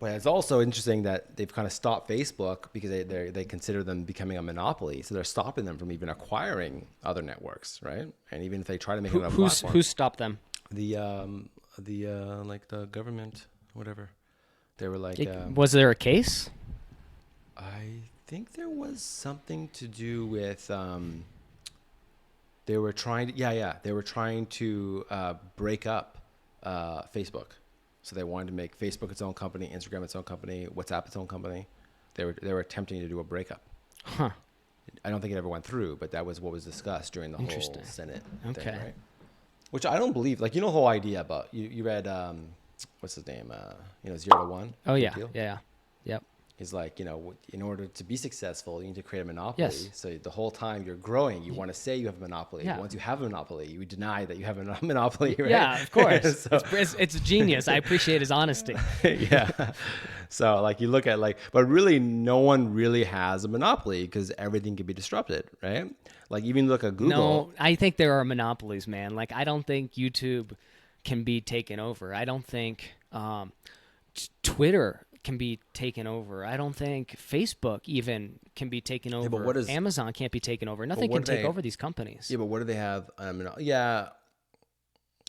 But it's also interesting that they've kind of stopped Facebook because they consider them becoming a monopoly. So they're stopping them from even acquiring other networks, right? And even if they try to make another platform, Who stopped them? the like the government, whatever. They were like, Was there a case? I think there was something to do with they were trying to, they were trying to break up Facebook. So they wanted to make Facebook its own company, Instagram its own company, WhatsApp its own company. They were attempting to do a breakup. Huh. I don't think it ever went through, but that was what was discussed during the whole Senate thing, right? Which I don't believe. Like, you know, the whole idea about you read what's his name? 0 to 1. Oh yeah, yeah. Yep. He's like, in order to be successful, you need to create a monopoly. Yes. So the whole time you're growing, you want to say you have a monopoly. Yeah. Once you have a monopoly, you deny that you have a monopoly, right? Yeah, of course. So, it's genius. I appreciate his honesty. yeah. So like you look at but really no one really has a monopoly because everything can be disrupted, right? Like even look at Google. No, I think there are monopolies, man. Like I don't think YouTube can be taken over. I don't think Twitter can be taken over. I don't think Facebook even can be taken over. But Amazon can't be taken over. Nothing can take over these companies. Yeah, but what do they have? Yeah.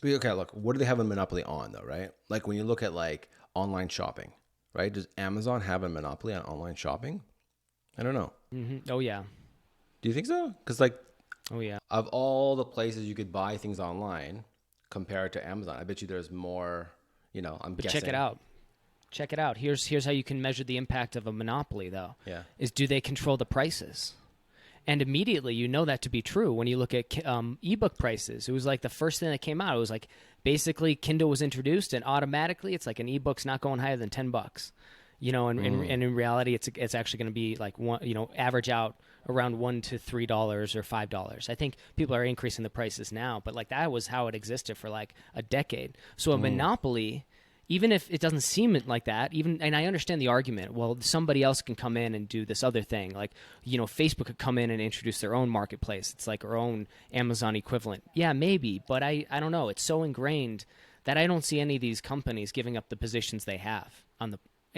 Okay, look, what do they have a monopoly on though, right? Like when you look at like online shopping, right? Does Amazon have a monopoly on online shopping? I don't know. Mm-hmm. Oh yeah. Do you think so? Because oh yeah, of all the places you could buy things online compared to Amazon, I bet you there's more. I'm guessing. Check it out. Here's how you can measure the impact of a monopoly, though. Yeah. Is do they control the prices? And immediately you know that to be true when you look at ebook prices. It was like the first thing that came out. It was like basically Kindle was introduced, and automatically it's like an ebook's not going higher than $10. And in reality, it's actually going to be like average out around $1 to $3 or $5. I think people are increasing the prices now, but like that was how it existed for like a decade. So a monopoly, even if it doesn't seem like that, and I understand the argument, well, somebody else can come in and do this other thing. Like, Facebook could come in and introduce their own marketplace. It's like our own Amazon equivalent. Yeah, maybe, but I don't know. It's so ingrained that I don't see any of these companies giving up the positions they have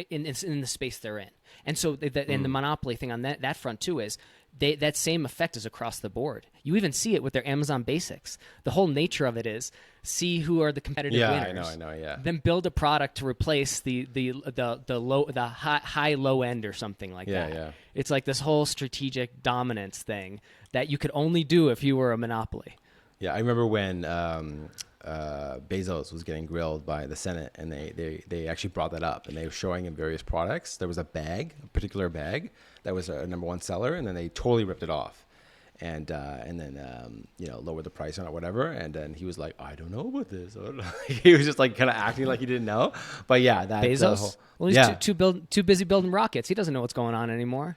in the space they're in. And so and the monopoly thing on that front too is that same effect is across the board. You even see it with their Amazon Basics. The whole nature of it is see who are the competitive winners. I know, yeah. Then build a product to replace the high low end or something like that. Yeah. It's like this whole strategic dominance thing that you could only do if you were a monopoly. Yeah, I remember when Bezos was getting grilled by the Senate, and they actually brought that up, and they were showing him various products. There was a particular bag that was a number one seller, and then they totally ripped it off, and then lowered the price on it, whatever. And then he was like, "I don't know about this." He was just like kind of acting like he didn't know. But yeah, that Bezos. Well, he's too busy building rockets. He doesn't know what's going on anymore.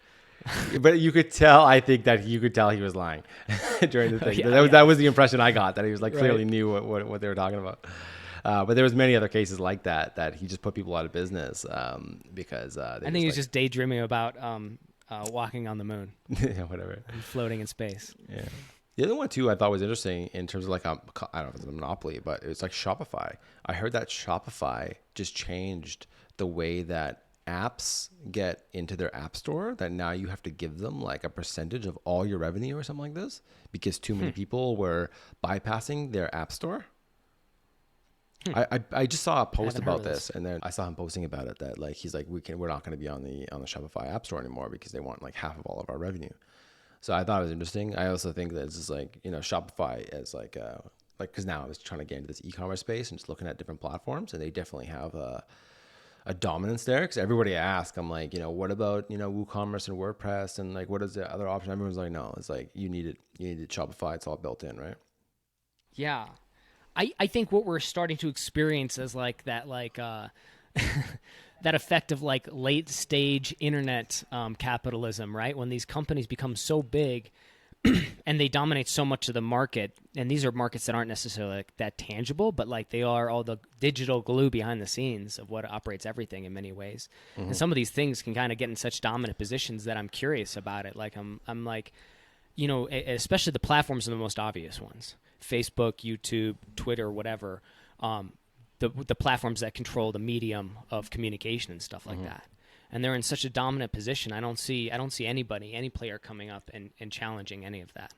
But you could tell, I think that you could tell he was lying during the thing. That was the impression I got, that he was like clearly knew what they were talking about. But there was many other cases like that he just put people out of business because I think he was just daydreaming about walking on the moon. Yeah, whatever. And floating in space. Yeah. The other one too I thought was interesting in terms of like I don't know if it's a monopoly, but it's like Shopify. I heard that Shopify just changed the way that apps get into their app store, that now you have to give them like a percentage of all your revenue or something like this because too many people were bypassing their app store. I just saw a post about this, and then I saw him posting about it that like he's like we're not going to be on the Shopify app store anymore because they want like half of all of our revenue. So I thought it was interesting. I also think that it's just like Shopify as like because now I was trying to get into this e-commerce space and just looking at different platforms, and they definitely have a dominance there, because everybody asks, I'm like, what about, WooCommerce and WordPress, and like, what is the other option? Everyone's like, no, it's like, you need Shopify. It's all built in, right? Yeah. I think what we're starting to experience is like that, that effect of like late stage internet capitalism, right? When these companies become so big and they dominate so much of the market, and these are markets that aren't necessarily like that tangible, but like they are all the digital glue behind the scenes of what operates everything in many ways. Mm-hmm. And some of these things can kind of get in such dominant positions that I'm curious about it. Like I'm like, especially the platforms are the most obvious ones: Facebook, YouTube, Twitter, whatever. the platforms that control the medium of communication and stuff like that. And they're in such a dominant position. I don't see any player coming up and challenging any of that.